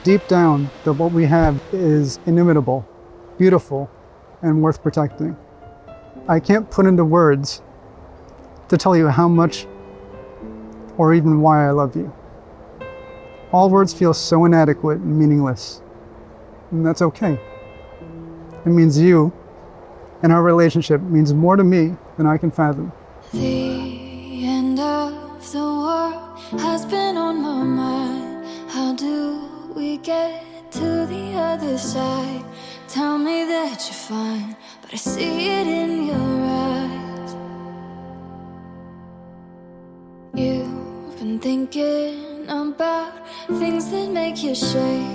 deep down that what we have is inimitable, beautiful, and worth protecting. I can't put into words to tell you how much or even why I love you. All words feel so inadequate and meaningless, and that's okay. It means you and our relationship means more to me than I can fathom. The end of the world has been on my mind. How do we get to the other side? Tell me that you're fine, but I see it in your eyes. You've been thinking about things that make you shake,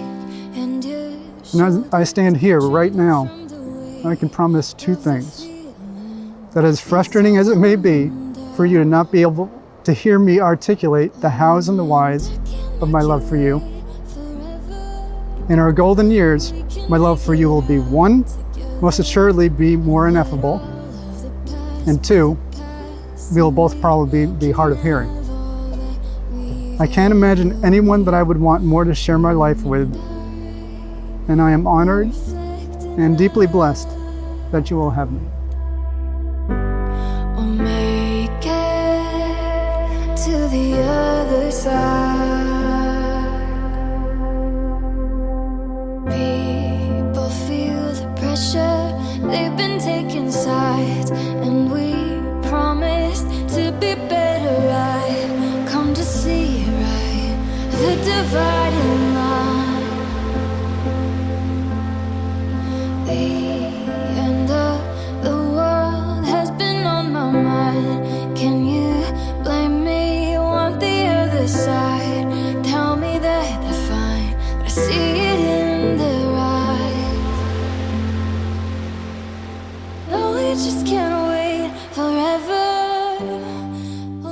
and you. And as I stand here right now, I can promise two things. That as frustrating as it may be for you to not be able to hear me articulate the hows and the whys of my love for you, in our golden years, my love for you will be one, most assuredly be more ineffable, and two, we will both probably be hard of hearing. I can't imagine anyone that I would want more to share my life with, and I am honored and deeply blessed that you will have me. We'll make it to the other side. People feel the pressure, they've been taking sides, and we promised to be better. I've come to see right the dividing line. The end of the world has been on my mind. Can you blame me? Want the other side? Tell me that they're fine, but I see it in their eyes. No, we just can't wait forever.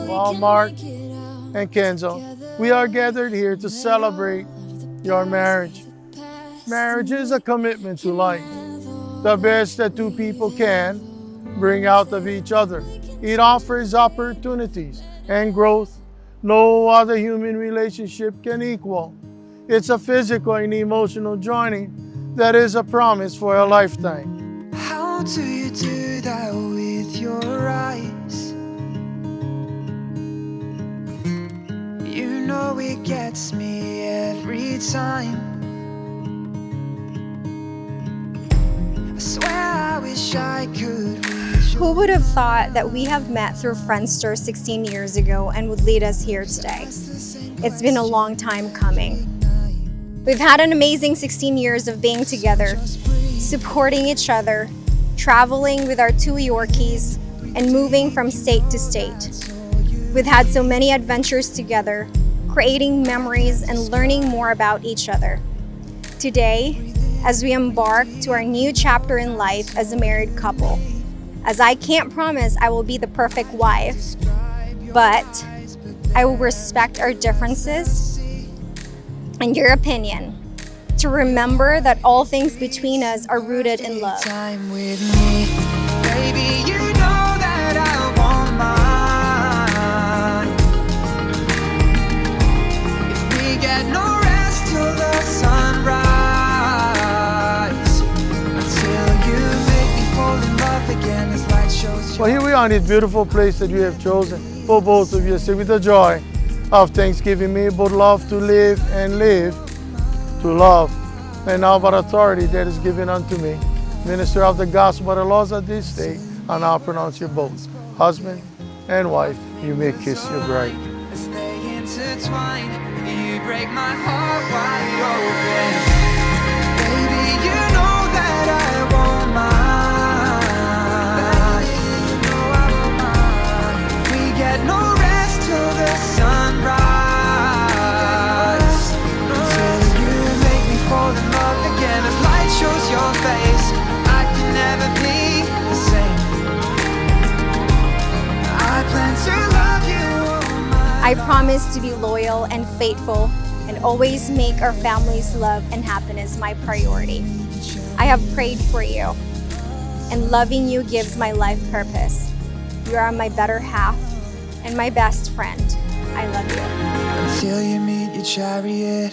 Well, Mark and Kenzell, we are gathered here to celebrate your marriage. Marriage is a commitment to life. The best that two people can bring out of each other. It offers opportunities and growth no other human relationship can equal. It's a physical and emotional joining that is a promise for a lifetime. How do you do that with your eyes? You know it gets me every time. I swear I wish I could reach. Who would have thought that we have met through Friendster 16 years ago and would lead us here today? It's been a long time coming. We've had an amazing 16 years of being together, supporting each other, traveling with our 2 Yorkies, and moving from state to state. We've had so many adventures together, creating memories and learning more about each other. Today, as we embark to our new chapter in life as a married couple, as I can't promise I will be the perfect wife, but I will respect our differences and your opinion, to remember that all things between us are rooted in love. Time with me, baby, you know that I want mine. If we get no rest till the sunrise, until you make me fall in love again as light shows. Well, here we are in this beautiful place that you have chosen for both of you. Say with the joy of Thanksgiving, may both love to live and live to love. And now by authority that is given unto me, minister of the gospel by the laws of this state, I now pronounce you both husband and wife. You may kiss your bride. As they intertwine, you break my heart wide open. Baby, you know that I want mine. We get no rest till the sunrise. Until you make me fall in love again as light shows your face. I can never be the same. I plan to love you all my I promise to be loyal and faithful and always make our family's love and happiness my priority. I have prayed for you, and loving you gives my life purpose. You are my better half and my best friend. I love you. Until you meet your chariot.